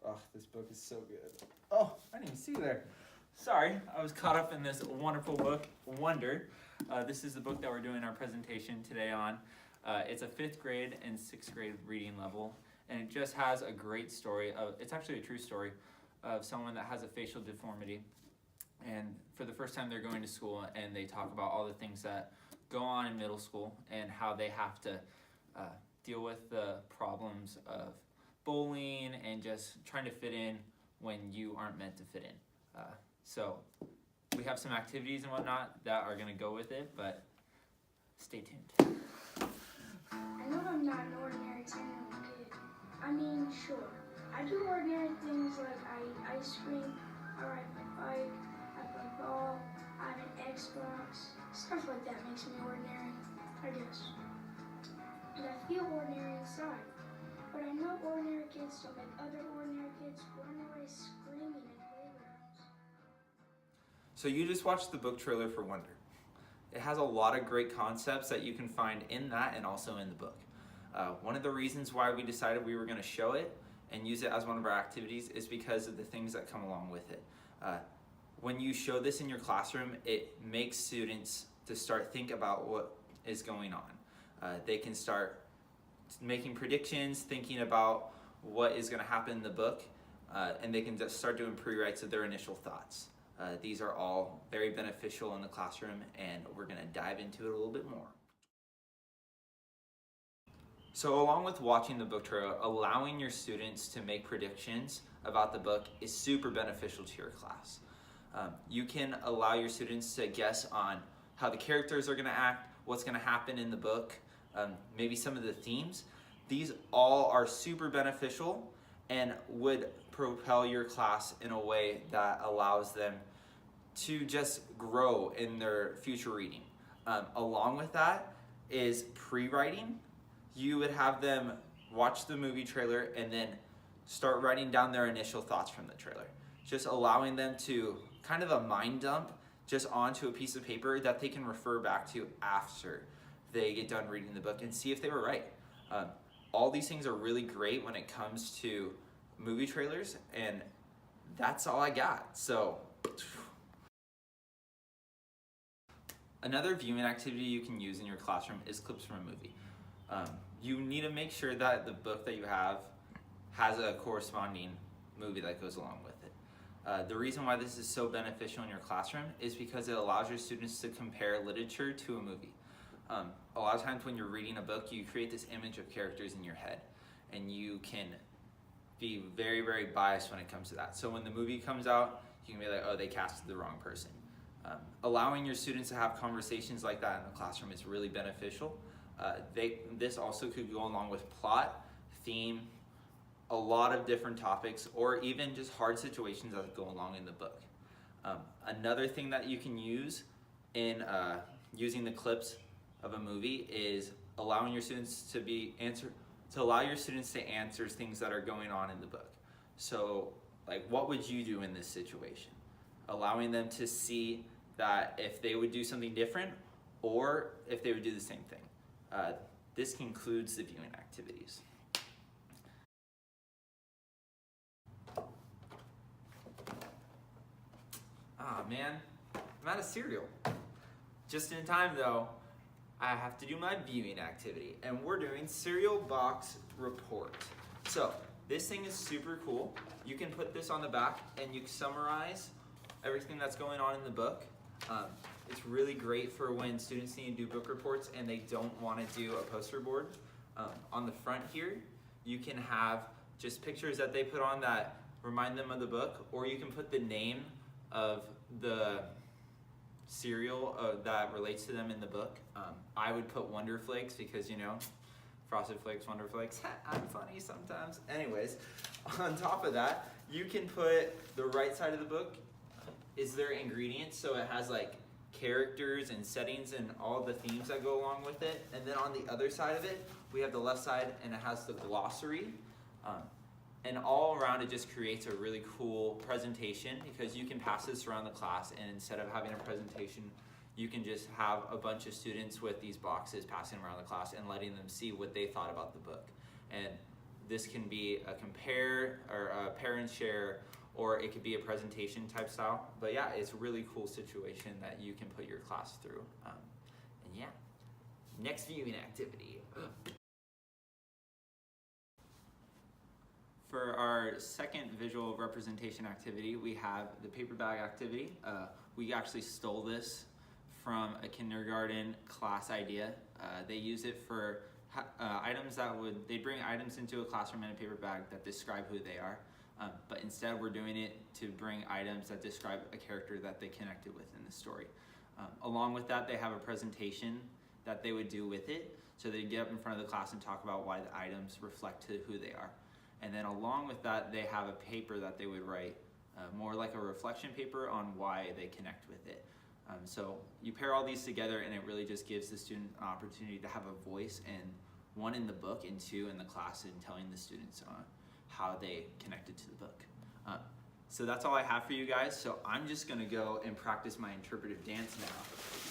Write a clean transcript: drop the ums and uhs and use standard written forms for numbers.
Oh, this book is so good. Oh, I didn't even see you there. Sorry, I was caught up in this wonderful book, Wonder. This is the book that we're doing our presentation today on. It's a 5th grade and 6th grade reading level, and it just has a great story of, it's actually a true story of someone that has a facial deformity. And for the first time they're going to school, and they talk about all the things that go on in middle school and how they have to deal with the problems of bullying and just trying to fit in when you aren't meant to fit in. So we have some activities and whatnot that are going to go with it, but stay tuned. I know I'm not an ordinary 10-year-old kid. I mean, sure, I do ordinary things like I eat ice cream, I ride my bike, I play ball, I have an Xbox. Stuff like that makes me ordinary, I guess. And I feel ordinary inside. But I know ordinary kids don't make other ordinary kids run away screaming in playgrounds. So you just watched the book trailer for Wonder. It has a lot of great concepts that you can find in that and also in the book. One of the reasons why we decided we were going to show it and use it as one of our activities is because of the things that come along with it. When you show this in your classroom, it makes students to start think about what is going on. They can start making predictions, thinking about what is going to happen in the book, and they can just start doing pre-writes of their initial thoughts. These are all very beneficial in the classroom, and we're going to dive into it a little bit more. So along with watching the book trailer, allowing your students to make predictions about the book is super beneficial to your class. You can allow your students to guess on how the characters are going to act, what's going to happen in the book, maybe some of the themes. These all are super beneficial and would propel your class in a way that allows them to just grow in their future reading. Along with that is pre-writing. You would have them watch the movie trailer and then start writing down their initial thoughts from the trailer. Just allowing them to kind of a mind dump just onto a piece of paper that they can refer back to after they get done reading the book and see if they were right. All these things are really great when it comes to movie trailers, and that's all I got. So another viewing activity you can use in your classroom is clips from a movie. You need to make sure that the book that you have has a corresponding movie that goes along with it. The reason why this is so beneficial in your classroom is because it allows your students to compare literature to a movie. A lot of times when you're reading a book, you create this image of characters in your head, and you can be very, very biased when it comes to that. So when the movie comes out, you can be like, oh, they casted the wrong person. Allowing your students to have conversations like that in the classroom is really beneficial. This also could go along with plot, theme, a lot of different topics, or even just hard situations that go along in the book. Another thing that you can use in using the clips of a movie is allowing your students to allow your students to answer things that are going on in the book. So, like, what would you do in this situation? Allowing them to see that if they would do something different or if they would do the same thing. This concludes the viewing activities. Ah, man, I'm out of cereal. Just in time though, I have to do my viewing activity, and we're doing cereal box report. So this thing is super cool. You can put this on the back and you can summarize everything that's going on in the book. It's really great for when students need to do book reports and they don't want to do a poster board. On the front here, you can have just pictures that they put on that remind them of the book, or you can put the name of the cereal that relates to them in the book. I would put Wonder Flakes because, you know, Frosted Flakes, Wonder Flakes. I'm funny sometimes. Anyways, on top of that, you can put the right side of the book is their ingredients, so it has like characters and settings and all the themes that go along with it. And then on the other side of it, we have the left side, and it has the glossary. And all around it just creates a really cool presentation because you can pass this around the class, and instead of having a presentation, you can just have a bunch of students with these boxes passing around the class and letting them see what they thought about the book. And This can be a compare or a pair and share, or it could be a presentation type style. But yeah, it's a really cool situation that you can put your class through. And yeah, next viewing activity. For our second visual representation activity, we have the paper bag activity. We actually stole this from a kindergarten class idea. They use it for items they bring items into a classroom in a paper bag that describe who they are. But instead we're doing it to bring items that describe a character that they connected with in the story. Along with that, they have a presentation that they would do with it. So they get up in front of the class and talk about why the items reflect to who they are. And then along with that, they have a paper that they would write, more like a reflection paper on why they connect with it. So you pair all these together and it really just gives the student an opportunity to have a voice, and one in the book and two in the class, and telling the students how they connected to the book. So that's all I have for you guys. So I'm just gonna go and practice my interpretive dance now.